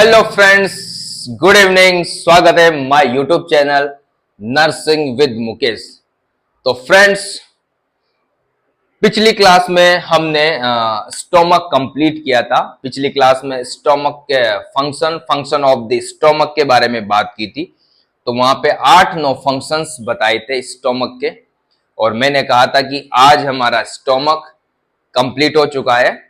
Hello friends, good evening. स्वागत है my YouTube channel nursing with Mukesh. तो फ्रेंड्स, पिछली क्लास में हमने स्टोमक कंप्लीट किया था। पिछली क्लास में स्टोमक के फंक्शन ऑफ द स्टोमक के बारे में बात की थी। तो वहां पे 8-9 फंक्शंस बताए थे स्टोमक के, और मैंने कहा था कि आज हमारा स्टोमक कंप्लीट हो चुका है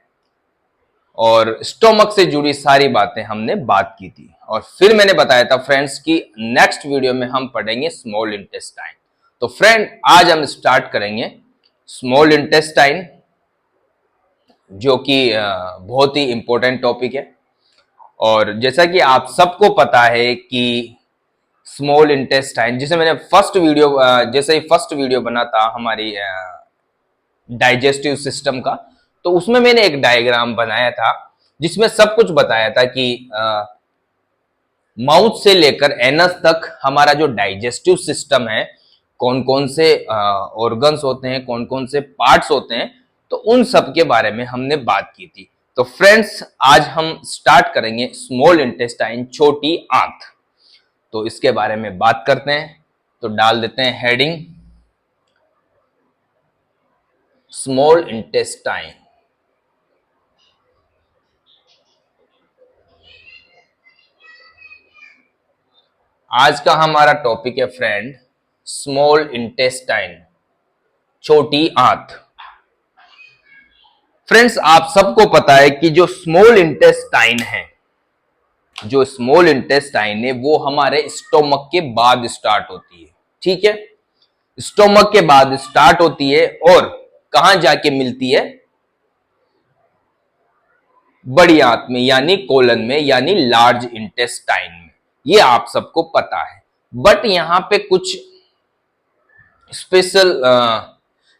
और स्टोमक से जुड़ी सारी बातें हमने बात की थी। और फिर मैंने बताया था फ्रेंड्स कि नेक्स्ट वीडियो में हम पढ़ेंगे स्मॉल इंटेस्टाइन। तो फ्रेंड, आज हम स्टार्ट करेंगे स्मॉल इंटेस्टाइन, जो कि बहुत ही इंपॉर्टेंट टॉपिक है। और जैसा कि आप सबको पता है कि स्मॉल इंटेस्टाइन, जिसे मैंने जैसे ही फर्स्ट वीडियो बना था हमारी डाइजेस्टिव सिस्टम का, तो उसमें मैंने एक डायग्राम बनाया था जिसमें सब कुछ बताया था कि माउथ से लेकर एनस तक हमारा जो डाइजेस्टिव सिस्टम है, कौन कौन से ऑर्गन्स होते हैं, कौन कौन से पार्ट्स होते हैं, तो उन सब के बारे में हमने बात की थी। तो फ्रेंड्स, आज हम स्टार्ट करेंगे स्मॉल इंटेस्टाइन, छोटी आंत। तो इसके बारे में बात करते हैं। तो डाल देते हैं हेडिंग स्मॉल इंटेस्टाइन। आज का हमारा टॉपिक है फ्रेंड स्मॉल इंटेस्टाइन, छोटी आंत। फ्रेंड्स, आप सबको पता है कि जो स्मॉल इंटेस्टाइन है वो हमारे स्टोमक के बाद स्टार्ट होती है। ठीक है, स्टोमक के बाद स्टार्ट होती है और कहां जाके मिलती है? बड़ी आंत में, यानी कोलन में, यानी लार्ज इंटेस्टाइन में। ये आप सबको पता है। बट यहां पे कुछ स्पेशल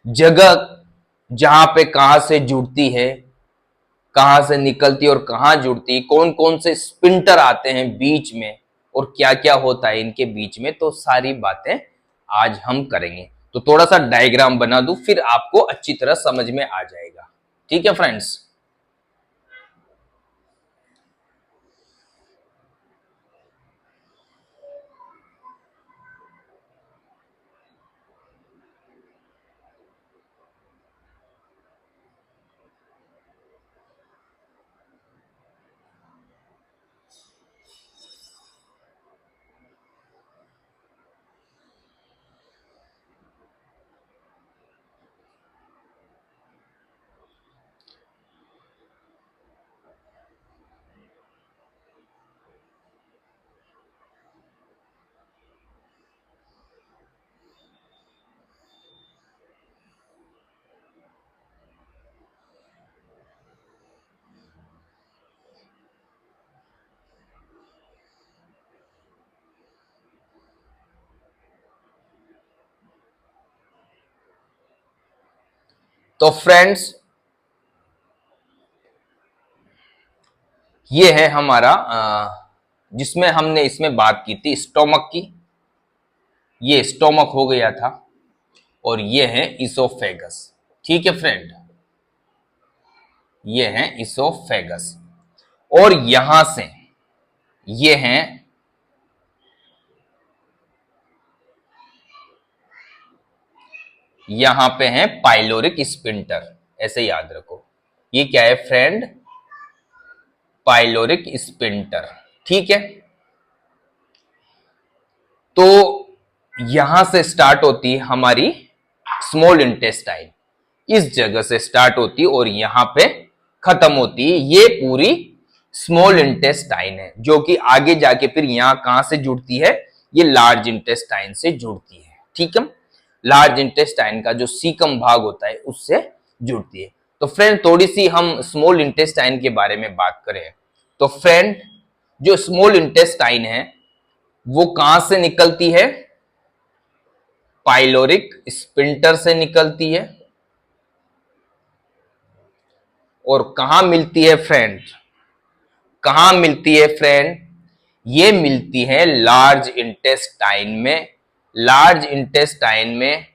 जगह, जहां पे कहां से जुड़ती है, कहां से निकलती है और कहां जुड़ती है, कौन कौन से स्पिंटर आते हैं बीच में और क्या क्या होता है इनके बीच में, तो सारी बातें आज हम करेंगे। तो थोड़ा सा डायग्राम बना दूं, फिर आपको अच्छी तरह समझ में आ जाएगा। ठीक है फ्रेंड्स। तो फ्रेंड्स, ये है हमारा जिसमें हमने इसमें बात की थी स्टोमक की। ये स्टोमक हो गया था और ये है इसोफेगस। ठीक है फ्रेंड, ये है इसोफेगस। और यहां से ये है, यहां पे है पाइलोरिक स्पिंटर। ऐसे याद रखो, ये क्या है फ्रेंड? Pyloric sphincter. ठीक है, तो यहां से स्टार्ट होती है हमारी स्मॉल इंटेस्टाइन। इस जगह से स्टार्ट होती है और यहां पे खत्म होती है। ये पूरी स्मॉल इंटेस्टाइन है, जो कि आगे जाके फिर यहां कहां से जुड़ती है? ये लार्ज इंटेस्टाइन से जुड़ती है। ठीक है, लार्ज इंटेस्टाइन का जो सीकम भाग होता है उससे जुड़ती है। तो फ्रेंड, थोड़ी सी हम स्मॉल इंटेस्टाइन के बारे में बात करें तो फ्रेंड, जो स्मॉल इंटेस्टाइन है वो कहां से निकलती है? पाइलोरिक स्पिंटर से निकलती है। और कहां मिलती है फ्रेंड? कहां मिलती है फ्रेंड? ये मिलती है लार्ज इंटेस्टाइन में। लार्ज इंटेस्टाइन में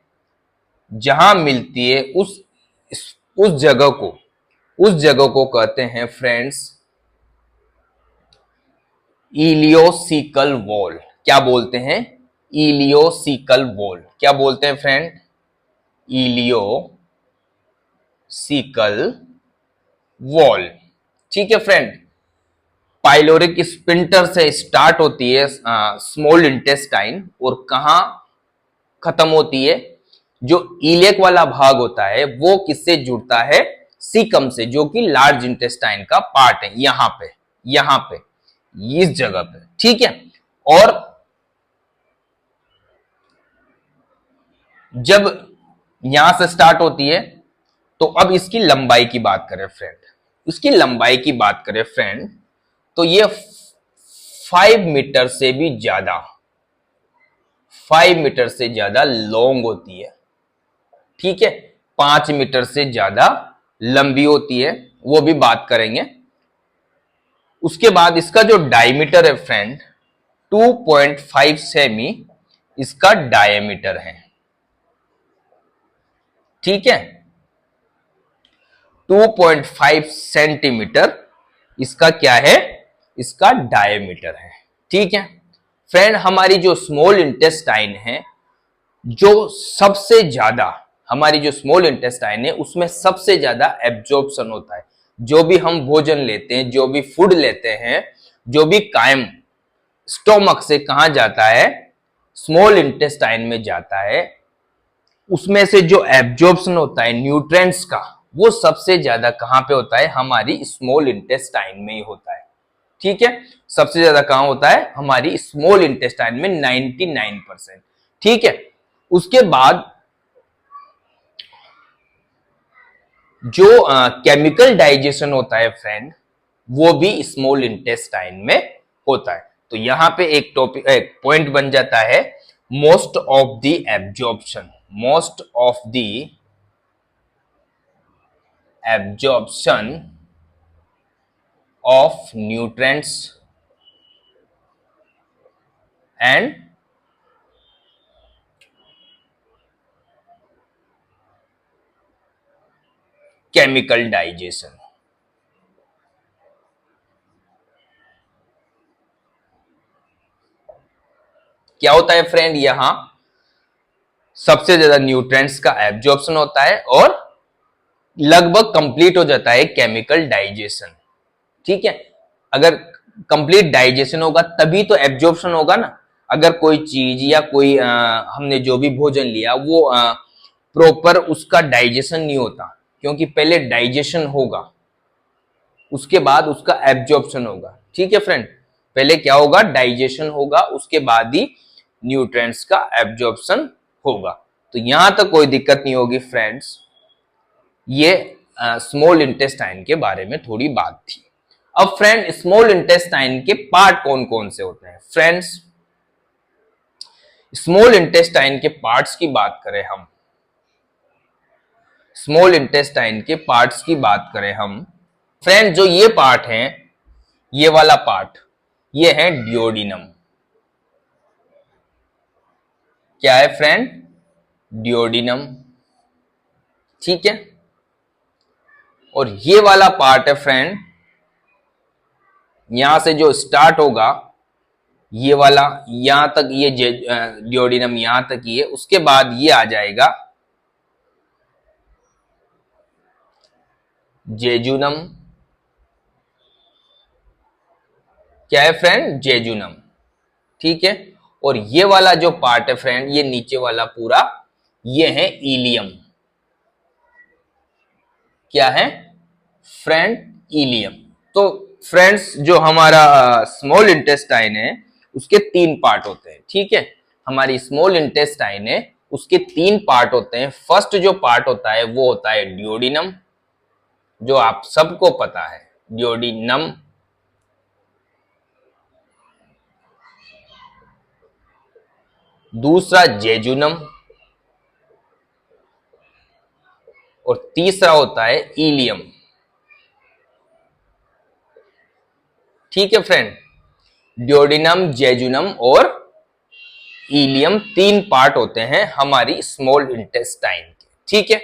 जहां मिलती है उस जगह को कहते हैं फ्रेंड्स इलियोसिकल वॉल। क्या बोलते हैं? Ileocaecal wall. क्या बोलते हैं फ्रेंड? Ileocaecal wall. ठीक है फ्रेंड। पाइलोरिक स्पिंटर से स्टार्ट होती है स्मॉल इंटेस्टाइन और कहां खत्म होती है? जो इलेक वाला भाग होता है वो किससे जुड़ता है? सीकम से, जो कि लार्ज इंटेस्टाइन का पार्ट है। यहां पे इस जगह पे। ठीक है। और जब यहां से स्टार्ट होती है तो अब इसकी लंबाई की बात करें फ्रेंड, इसकी लंबाई की बात करें फ्रेंड, तो ये 5 मीटर से भी ज्यादा, 5 मीटर से ज्यादा लॉन्ग होती है। ठीक है। 5 मीटर से ज्यादा लंबी होती है, वो भी बात करेंगे। उसके बाद इसका जो डायमीटर है फ्रेंड, 2.5 सेमी इसका डायमीटर है। ठीक है। 2.5 सेंटीमीटर इसका क्या है? इसका डायमीटर है। ठीक है फ्रेंड। हमारी जो स्मॉल इंटेस्टाइन है, जो सबसे ज्यादा, हमारी जो स्मॉल इंटेस्टाइन है उसमें सबसे ज्यादा एब्जॉर्प्शन होता है। जो भी हम भोजन लेते हैं, जो भी फूड लेते हैं, जो भी कायम स्टोमक से कहां जाता है? स्मॉल इंटेस्टाइन में जाता है। उसमें से जो एब्जॉर्प्शन होता है न्यूट्रिएंट्स का, वो सबसे ज्यादा कहां पे होता है? हमारी स्मॉल इंटेस्टाइन में ही होता है। ठीक है। सबसे ज्यादा कहां होता है? हमारी स्मॉल इंटेस्टाइन में, 99%। ठीक है। उसके बाद जो केमिकल डाइजेशन होता है फ्रेंड, वो भी स्मॉल इंटेस्टाइन में होता है। तो यहां पे एक टॉपिक, एक पॉइंट बन जाता है, most of the absorption, most of the absorption of nutrients and chemical digestion. क्या होता है फ्रेंड? यहां सबसे ज्यादा न्यूट्रिएंट्स का एब्जॉर्प्शन होता है और लगभग कंप्लीट हो जाता है केमिकल डाइजेशन। ठीक है। अगर कंप्लीट डाइजेशन होगा तभी तो एब्जॉर्प्शन होगा ना। अगर कोई चीज या कोई हमने जो भी भोजन लिया वो प्रॉपर उसका डाइजेशन नहीं होता, क्योंकि पहले डाइजेशन होगा उसके बाद उसका एब्जॉर्प्शन होगा। ठीक है फ्रेंड। पहले क्या होगा? डाइजेशन होगा, उसके बाद ही न्यूट्रिएंट्स का एब्जॉर्प्शन होगा। तो यहां तक कोई दिक्कत नहीं होगी फ्रेंड्स। ये स्मॉल इंटेस्टाइन के बारे में थोड़ी बात थी। अब फ्रेंड, स्मॉल इंटेस्टाइन के पार्ट कौन कौन से होते हैं फ्रेंड्स? स्मॉल इंटेस्टाइन के पार्ट्स की बात करें हम, स्मॉल इंटेस्टाइन के पार्ट्स की बात करें हम फ्रेंड, जो ये पार्ट है, ये वाला पार्ट, ये है डियोडिनम। क्या है फ्रेंड? डियोडिनम। ठीक है। और ये वाला पार्ट है फ्रेंड, यहां से जो स्टार्ट होगा, ये वाला यहां तक, ये डियोडिनम यहां तक ही है। उसके बाद ये आ जाएगा जेजुनम। क्या है फ्रेंड? जेजुनम। ठीक है। और ये वाला जो पार्ट है फ्रेंड, ये नीचे वाला पूरा, ये है इलियम। क्या है फ्रेंड? इलियम। तो फ्रेंड्स, जो हमारा स्मॉल इंटेस्टाइन है उसके 3 पार्ट होते हैं। ठीक है। हमारी स्मॉल इंटेस्टाइन है उसके 3 पार्ट होते हैं। फर्स्ट जो पार्ट होता है वो होता है डियोडिनम, जो आप सबको पता है, डियोडिनम। दूसरा जेजुनम, और तीसरा होता है इलियम। ठीक है फ्रेंड। डियोडिनम, जेजुनम और इलियम 3 पार्ट होते हैं हमारी स्मॉल इंटेस्टाइन के। ठीक है।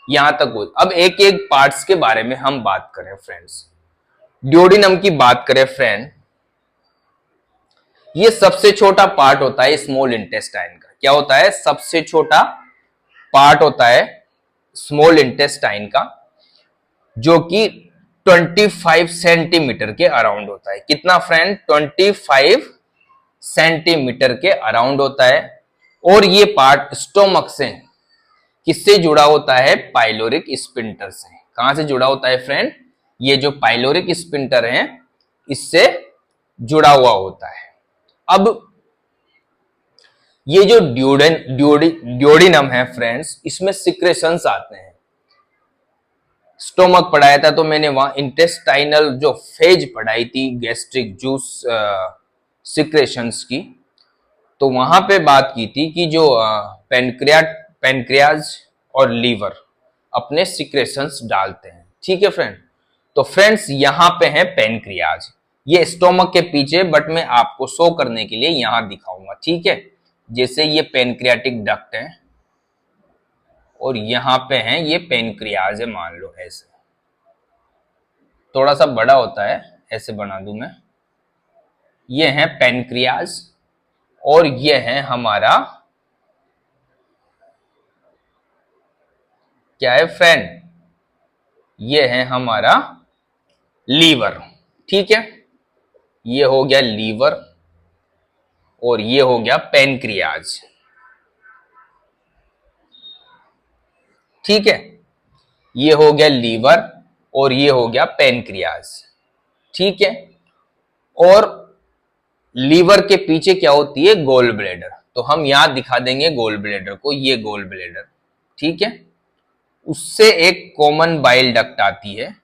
यहां तक हो। अब एक एक पार्ट्स के बारे में हम बात करें फ्रेंड्स। डियोडिनम की बात करें फ्रेंड, ये सबसे छोटा पार्ट होता है स्मॉल इंटेस्टाइन का। क्या होता है? सबसे छोटा पार्ट होता है स्मॉल इंटेस्टाइन का, जो कि 25 सेंटीमीटर के अराउंड होता है। कितना फ्रेंड? 25 सेंटीमीटर के अराउंड होता है। और ये पार्ट स्टोमक से किससे जुड़ा होता है? पाइलोरिक स्पिंटर से। कहां से जुड़ा होता है फ्रेंड? ये जो पाइलोरिक स्पिंटर है इससे जुड़ा हुआ होता है। अब ये जो ड्यूडिनम है फ्रेंड्स, इसमें सिक्रेशंस आते हैं। स्टोमक पढ़ाया था तो मैंने वहां इंटेस्टाइनल जो फेज पढ़ाई थी गैस्ट्रिक जूस सिक्रेशंस की, तो वहां पे बात की थी कि जो पेनक्रियाज और लीवर अपने सिक्रेशंस डालते हैं। ठीक है फ्रेंड। तो फ्रेंड्स यहां पे है पेनक्रियाज, ये स्टोमक के पीछे, बट मैं आपको शो करने के लिए यहां दिखाऊंगा। ठीक है। जैसे ये पेनक्रियाटिक डक्ट है और यहां पे है ये पेनक्रियाज है, मान लो ऐसे। थोड़ा सा बड़ा होता है, ऐसे बना दूं मैं। ये है पेनक्रियाज और ये है हमारा क्या है फ्रेंड? ये है हमारा लीवर। ठीक है। ये हो गया लीवर और ये हो गया पेनक्रियाज। ठीक है। ये हो गया लीवर और ये हो गया पेनक्रियाज। ठीक है। और लीवर के पीछे क्या होती है? Gall bladder. तो हम यहां दिखा देंगे गोल ब्लैडर को, ये गोल ब्लैडर। ठीक है। उससे एक कॉमन बाइल डक्ट आती है।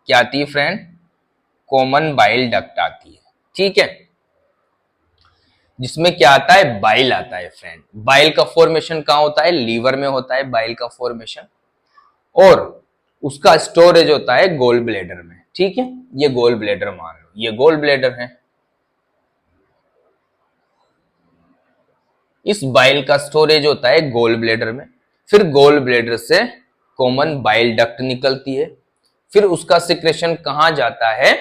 क्या आती है फ्रेंड? कॉमन बाइल डक्ट आती है। ठीक है। जिसमें क्या आता है? बाइल आता है फ्रेंड। बाइल का फॉर्मेशन कहां होता है? लीवर में होता है बाइल का फॉर्मेशन, और उसका स्टोरेज होता है गोल ब्लैडर में। ठीक है। ये गोल ब्लैडर मान लो, ये गोल ब्लैडर है। इस बाइल का स्टोरेज होता है गोल ब्लैडर में। फिर गोल ब्लैडर से कॉमन बाइल डक्ट निकलती है। फिर उसका सिक्रेशन कहां जाता है?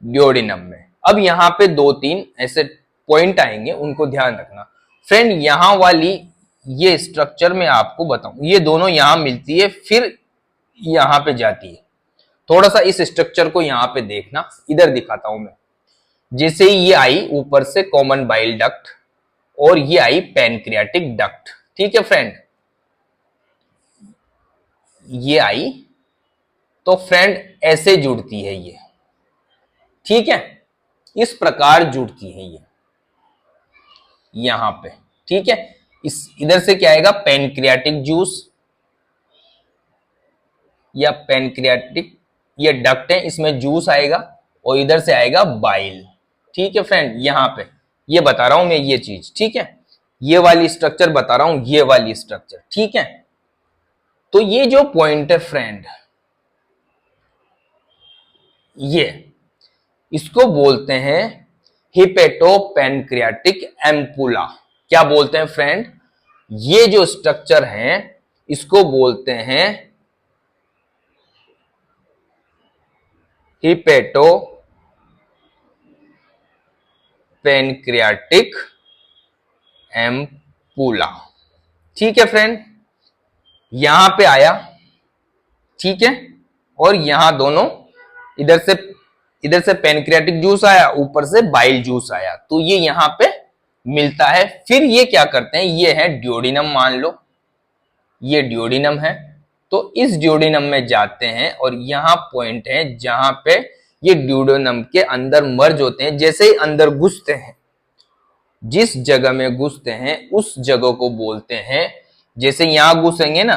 ड्यूोडेनम में। अब यहां पे 2-3 ऐसे पॉइंट आएंगे, उनको ध्यान रखना फ्रेंड। यहां वाली ये स्ट्रक्चर में आपको बताऊं, ये दोनों यहां मिलती है फिर यहां पे जाती है। थोड़ा सा इस स्ट्रक्चर को यहां पे देखना, इधर दिखाता हूं मैं। जैसे ही ये आई ऊपर से कॉमन बाइल डक्ट और ये आई पैनक्रियाटिक डक्ट। ठीक है फ्रेंड। ये आई तो फ्रेंड ऐसे जुड़ती है ये। ठीक है। इस प्रकार जुड़ती है ये यहां पे। ठीक है। इस इधर से क्या आएगा? पैनक्रियाटिक जूस या पैनक्रियाटिक, ये डक्ट है, इसमें जूस आएगा और इधर से आएगा बाइल। ठीक है फ्रेंड। यहां पे ये बता रहा हूं मैं ये चीज। ठीक है। ये वाली स्ट्रक्चर बता रहा हूं, ये वाली स्ट्रक्चर। ठीक है। तो ये जो पॉइंट है फ्रेंड, ये इसको बोलते हैं हिपेटोपैनक्रियाटिक एम्पुला। क्या बोलते हैं फ्रेंड? ये जो स्ट्रक्चर है इसको बोलते हैं हिपेटोपैनक्रियाटिक एम्पुला। ठीक है फ्रेंड। यहां पे आया। ठीक है। और यहां दोनों, इधर से पैनक्रियाटिक जूस आया, ऊपर से बाइल जूस आया, तो ये यहां पे मिलता है। फिर ये क्या करते हैं? ये है ड्यूोडेनम, मान लो ये ड्यूोडेनम है। तो इस ड्यूोडेनम में जाते हैं और यहां पॉइंट है जहां पे ये ड्यूोडेनम के अंदर मर्ज होते हैं। जैसे ही अंदर घुसते हैं, जिस जगह में घुसते हैं उस जगह को बोलते हैं, जैसे यहां घुसेंगे ना,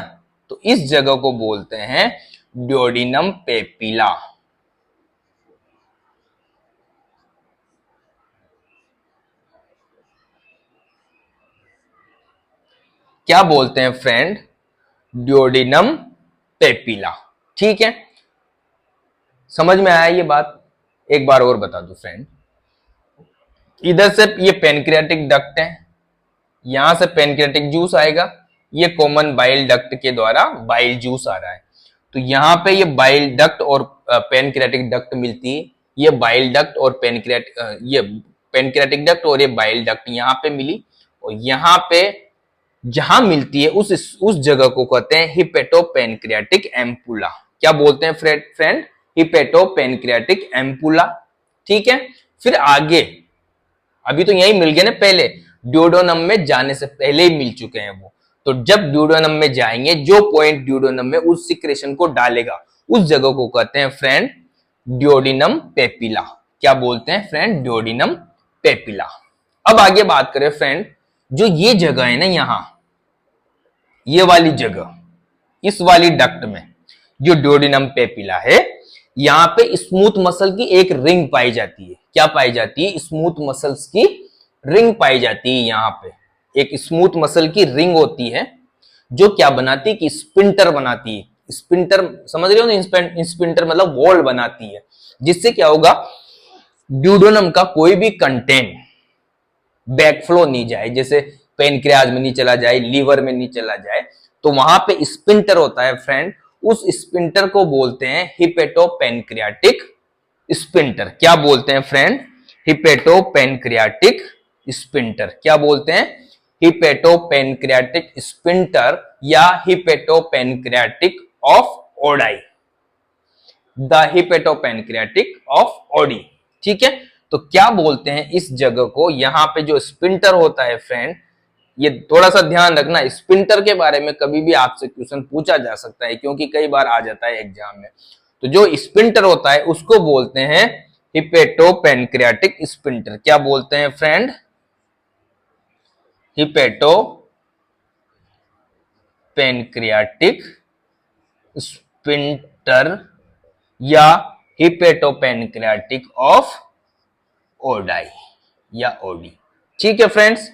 तो इस जगह को बोलते हैं ड्यूोडेनम पेपिला। क्या बोलते हैं फ्रेंड? Duodenum papilla. ठीक है। समझ में आया ये बात? एक बार और बता दो फ्रेंड। इधर से ये पैनक्रियाटिक डक्ट है, यहां से पैनक्रियाटिक जूस आएगा, ये कॉमन बाइल डक्ट के द्वारा बाइल जूस आ रहा है। तो यहां पे ये बाइल डक्ट और पैनक्रियाटिक डक्ट मिलती है। ये बाइल डक्ट और पैनक्रियाटिक, ये पेनक्रियाटिक डक्ट और ये बाइल डक्ट यहाँ पे मिली, और यहाँ पे जहां मिलती है उस जगह को कहते हैं हिपेटोपेनक्रियाटिक एम्पुला। क्या बोलते हैं फ्रेंड? Hepatopancreatic ampulla. ठीक है, फिर आगे, अभी तो यही मिल गया ना, पहले ड्यूोडेनम में जाने से पहले ही मिल चुके हैं वो। तो जब ड्यूोडेनम में जाएंगे, जो पॉइंट ड्यूोडेनम में उस सिक्रेशन को डालेगा उस जगह को कहते हैं फ्रेंड ड्यूोडेनम पेपिला। क्या बोलते हैं फ्रेंड? Duodenum papilla. अब आगे बात करें फ्रेंड, जो ये जगह है ना, यहां ये वाली जगह, इस वाली डक्ट में जो ड्यूोडेनम पेपिला है, यहां पे स्मूथ मसल की एक रिंग पाई जाती है। क्या पाई जाती है? स्मूथ मसल्स की रिंग पाई जाती है। यहां पे एक स्मूथ मसल की रिंग होती है जो क्या बनाती है कि स्पिंटर बनाती है। स्पिंटर समझ रहे हो ना? स्पिंटर मतलब वॉल बनाती है, जिससे क्या होगा, ड्यूोडेनम का कोई भी कंटेंट बैकफ्लो नहीं जाए, जैसे पेनक्रियाज में नहीं चला जाए, लीवर में नहीं चला जाए, तो वहां पे स्पिंटर होता है फ्रेंड। उस स्पिंटर को बोलते हैं हिपेटोपेनक्रियाटिक स्पिंटर। क्या बोलते हैं फ्रेंड? Hepatopancreatic sphincter. क्या बोलते हैं? हिपेटोपेनक्रियाटिक स्पिंटर या hepatopancreatic of Oddi, the hepatopancreatic of OD. ठीक है, तो क्या बोलते हैं इस जगह को? यहां पे जो स्पिंटर होता है फ्रेंड, ये थोड़ा सा ध्यान रखना, स्पिंटर के बारे में कभी भी आपसे क्वेश्चन पूछा जा सकता है, क्योंकि कई बार आ जाता है एग्जाम में। तो जो स्पिंटर होता है उसको बोलते हैं हिपेटोपेनक्रियाटिक स्पिंटर। क्या बोलते हैं फ्रेंड? हिपेटोपेनक्रियाटिक स्पिंटर या हिपेटोपेनक्रियाटिक ऑफ ओडाई या ओडी। ठीक है फ्रेंड्स,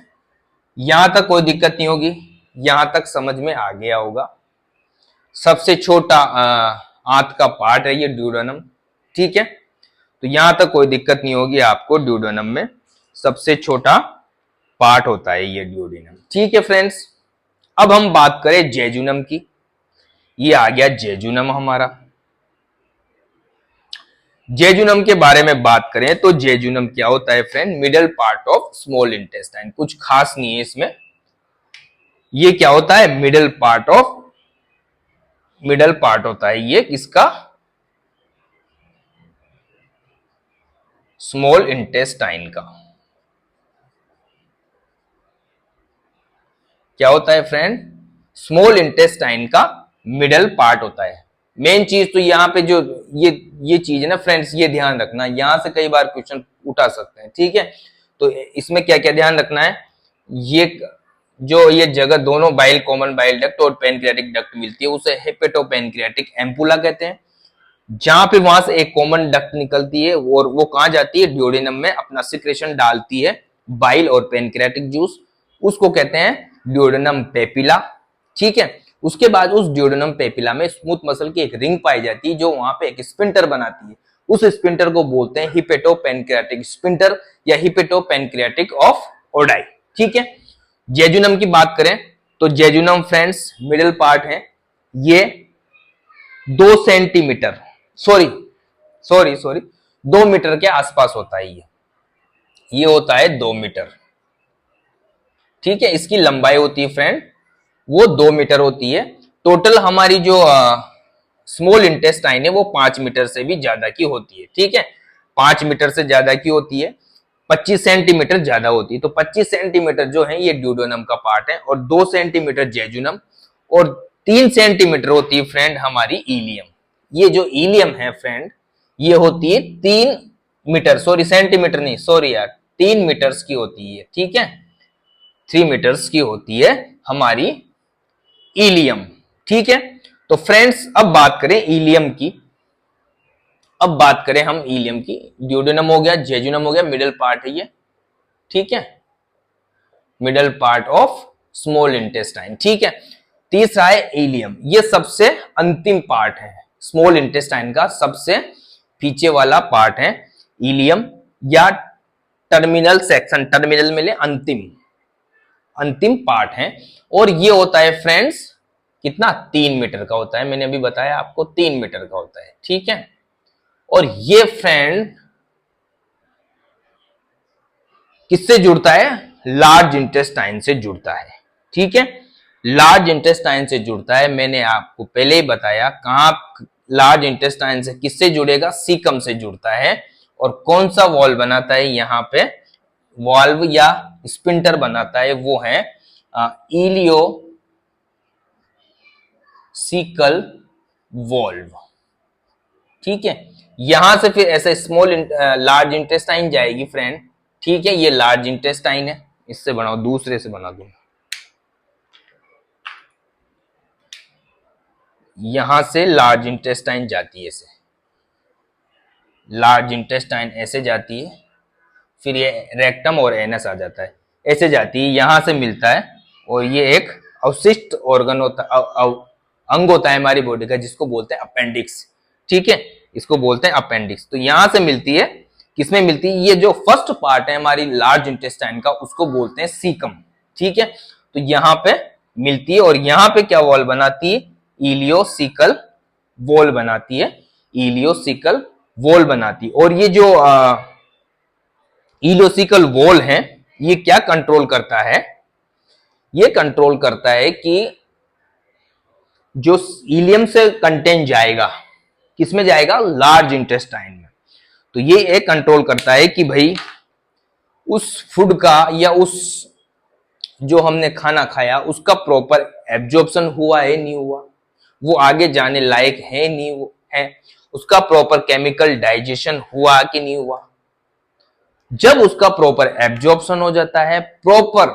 यहां तक कोई दिक्कत नहीं होगी, यहां तक समझ में आ गया होगा। सबसे छोटा आंत का पार्ट है ये ड्यूोडेनम। ठीक है, तो यहां तक कोई दिक्कत नहीं होगी आपको। ड्यूोडेनम में सबसे छोटा पार्ट होता है ये ड्यूोडेनम। ठीक है फ्रेंड्स, अब हम बात करें जेजुनम की। ये आ गया जेजुनम हमारा। जेजुनम के बारे में बात करें तो जेजुनम क्या होता है friend? Middle part of small intestine. कुछ खास नहीं है इसमें। ये क्या होता है? मिडल पार्ट होता है ये किसका? स्मॉल इंटेस्टाइन का। क्या होता है फ्रेंड? स्मॉल इंटेस्टाइन का मिडल पार्ट होता है। मेन चीज तो यहाँ पे जो ये चीज है ना फ्रेंड्स, ये ध्यान रखना, यहां से कई बार क्वेश्चन उठा सकते हैं। ठीक है, तो इसमें क्या क्या ध्यान रखना है? ये जगह दोनों बाइल, कॉमन बाइल डक्ट और पेनक्रियाटिक डक्ट मिलती है, उसे हिपेटोपेनक्रियाटिक एम्पुला कहते हैं। जहां पे वहां से एक कॉमन डक्ट निकलती है और वो कहां जाती है? ड्यूोडेनम में अपना सिक्रेशन डालती है, बाइल और पेनक्रियाटिक जूस, उसको कहते हैं ड्यूोडेनम पेपिला। ठीक है, उसके बाद उस ड्यूोडेनम पेपिला में स्मूथ मसल की एक रिंग पाई जाती है जो वहां पे एक स्पिंटर बनाती है। उस स्पिंटर को बोलते हैं हिपेटोपेनक्रियाटिक स्पिंटर या हिपेटोपेनक्रियाटिक ऑफ ओडाई। ठीक है, जेजुनम की बात करें तो जेजुनम फ्रेंड्स मिडिल पार्ट है। ये 2 सेंटीमीटर सॉरी 2 मीटर के आसपास होता है। ये होता है 2 मीटर। ठीक है, इसकी लंबाई होती है फ्रेंड वो 2 मीटर होती है। टोटल हमारी जो स्मॉल इंटेस्टाइन है वो 5 मीटर से भी ज्यादा की होती है। ठीक है, 5 मीटर से ज्यादा की होती है, 25 सेंटीमीटर ज्यादा होती है। तो 25 सेंटीमीटर जो है ये ड्यूोडेनम का पार्ट है, और 2 सेंटीमीटर जेजुनम, और 3 सेंटीमीटर होती है फ्रेंड हमारी इलियम। ये जो इलियम है फ्रेंड, ये होती है 3 मीटर, सेंटीमीटर नहीं, यार 3 मीटर्स की होती है। ठीक है, 3 मीटर्स की होती है हमारी इलियम। ठीक है, तो फ्रेंड्स अब बात करें इलियम की। अब बात करें हम इलियम की। ड्यूोडेनम हो गया, जेजुनम हो गया, मिडिल पार्ट है ये। ठीक है, middle part of small intestine. ठीक है, तीसरा है इलियम। ये सबसे अंतिम पार्ट है स्मॉल इंटेस्टाइन का, सबसे पीछे वाला पार्ट है इलियम या टर्मिनल सेक्शन। टर्मिनल में ले अंतिम पार्ट है, और ये होता है फ्रेंड्स कितना? 3 मीटर का होता है। मैंने अभी बताया आपको 3 मीटर का होता है। ठीक है, और ये फ्रेंड किससे जुड़ता है? लार्ज इंटेस्टाइन से जुड़ता है। ठीक है, लार्ज इंटेस्टाइन से जुड़ता है। मैंने आपको पहले ही बताया कहां लार्ज इंटेस्टाइन से किससे जुड़ेगा? सीकम से जुड़ता है। और कौन सा वॉल बनाता है यहां पे? वॉल्व या स्पिंटर बनाता है, वो है इलियो सीकल वॉल्व। ठीक है, यहां से फिर ऐसे स्मॉल लार्ज इंटेस्टाइन जाएगी फ्रेंड। ठीक है, ये लार्ज इंटेस्टाइन है, इससे बनाओ, दूसरे से बना दूंगा। यहां से लार्ज इंटेस्टाइन जाती है, ऐसे लार्ज इंटेस्टाइन ऐसे जाती है, फिर ये रेक्टम और एनस आ जाता है, ऐसे जाती है, यहां से मिलता है। और ये एक अवशिष्ट ऑर्गन होता अंग होता है हमारी बॉडी का, जिसको बोलते हैं अपेंडिक्स। ठीक है, इसको बोलते हैं अपेंडिक्स। तो यहां से मिलती है, किसमें मिलती है? ये जो फर्स्ट पार्ट है हमारी लार्ज इंटेस्टाइन का, उसको बोलते हैं सीकम। ठीक है, तो यहां पे मिलती है और यहां पे क्या वॉल बनाती है? इलियोसिकल वॉल बनाती है, इलियोसिकल वॉल बनाती है। और ये जो इलियोसिकल वॉल है, ये क्या कंट्रोल करता है? ये कंट्रोल करता है कि जो इलियम से कंटेंट जाएगा, किसमें जाएगा? लार्ज इंटेस्टाइन में। तो ये एक कंट्रोल करता है कि भाई उस फूड का या उस जो हमने खाना खाया उसका प्रॉपर एब्जॉर्प्शन हुआ है, नहीं हुआ, वो आगे जाने लायक है, नहीं है, उसका प्रॉपर केमिकल डाइजेशन हुआ कि नहीं हुआ। जब उसका प्रॉपर एब्जॉर्प्शन हो जाता है, प्रॉपर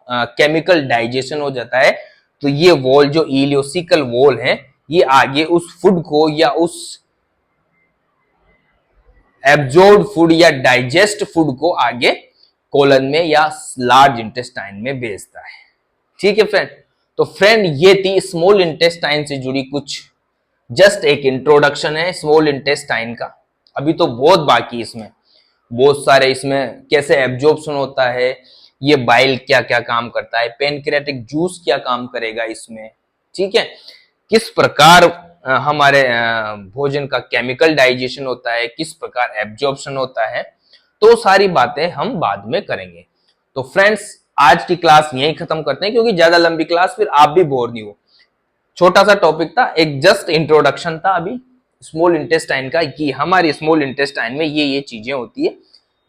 केमिकल डाइजेशन हो जाता है, तो ये वॉल जो इलियोसिकल वॉल है, ये आगे उस फूड को या उस एब्जॉर्ब फूड या डाइजेस्ट फूड को आगे कोलन में या लार्ज इंटेस्टाइन में भेजता है। ठीक है फ्रेंड, तो फ्रेंड ये थी स्मॉल इंटेस्टाइन से जुड़ी कुछ, जस्ट एक इंट्रोडक्शन है स्मॉल इंटेस्टाइन का। अभी तो बहुत बाकी इसमें, बहुत सारे इसमें कैसे एब्जॉर्प्शन होता है, ये बाइल क्या क्या काम करता है, पेनक्रियाटिक जूस क्या काम करेगा इसमें। ठीक है, किस प्रकार हमारे भोजन का केमिकल डाइजेशन होता है, किस प्रकार एब्जॉर्प्शन होता है, तो सारी बातें हम बाद में करेंगे। तो फ्रेंड्स आज की क्लास यहीं खत्म करते हैं, क्योंकि ज्यादा लंबी क्लास फिर आप भी बोर नहीं हो। छोटा सा टॉपिक था, एक जस्ट इंट्रोडक्शन था अभी स्मॉल इंटेस्टाइन का, कि हमारी स्मॉल इंटेस्टाइन में ये चीजें होती है।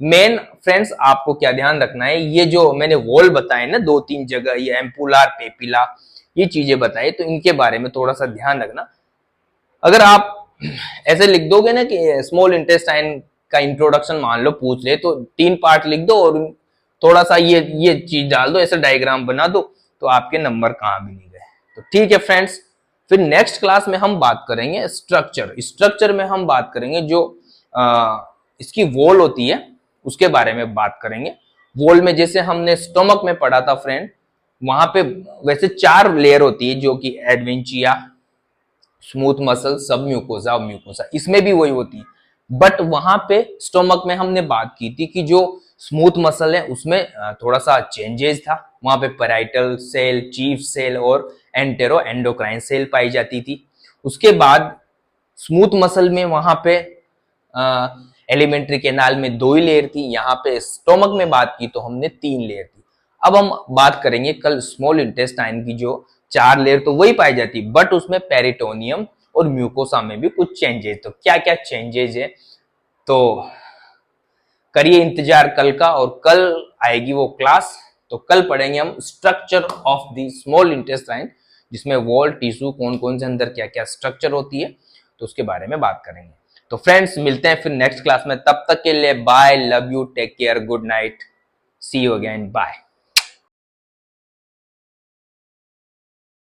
मेन फ्रेंड्स आपको क्या ध्यान रखना है, ये जो मैंने वॉल बताए ना 2-3 जगह, ये एम्पुलार, पेपिला, ये चीजें बताई, तो इनके बारे में थोड़ा सा ध्यान रखना। अगर आप ऐसे लिख दोगे ना कि स्मॉल इंटेस्टाइन का इंट्रोडक्शन मान लो पूछ ले, तो 3 पार्ट लिख दो और थोड़ा सा ये चीज डाल दो, ऐसे डायग्राम बना दो, तो आपके नंबर कहां भी नहीं गए। तो ठीक है फ्रेंड्स, फिर नेक्स्ट क्लास में हम बात करेंगे स्ट्रक्चर। स्ट्रक्चर में हम बात करेंगे जो इसकी वॉल होती है उसके बारे में बात करेंगे। वॉल में जैसे हमने स्टोमक में पढ़ा था फ्रेंड, वहां पे वैसे 4 लेयर होती है, जो कि एडवेंचिया, स्मूथ मसल, सब म्यूकोसा और म्यूकोसा, इसमें भी वही होती है। बट वहां पे स्टोमक में हमने बात की थी कि जो स्मूथ मसल है उसमें थोड़ा सा चेंजेस था, वहां पे पैराइटल सेल, चीफ सेल और एंटेरो एंडोक्राइन सेल पाई जाती थी। उसके बाद स्मूथ मसल में वहां पे एलिमेंट्री कैनाल में 2 ही लेयर थी, यहाँ पे स्टोमक में बात की तो हमने 3 लेयर थी। अब हम बात करेंगे कल स्मॉल इंटेस्टाइन की, जो 4 लेयर तो वही पाई जाती, बट उसमें पेरिटोनियम और म्यूकोसा में भी कुछ चेंजेस। तो क्या क्या चेंजेस है, तो करिए इंतजार कल का, और कल आएगी वो क्लास। तो कल पढ़ेंगे हम structure of the small intestine, जिसमें वॉल, टिश्यू, कौन कौन से अंदर क्या क्या स्ट्रक्चर होती है, तो उसके बारे में बात करेंगे। तो फ्रेंड्स मिलते हैं फिर नेक्स्ट क्लास में, तब तक के लिए bye, love you, take care, good night, see you again, bye.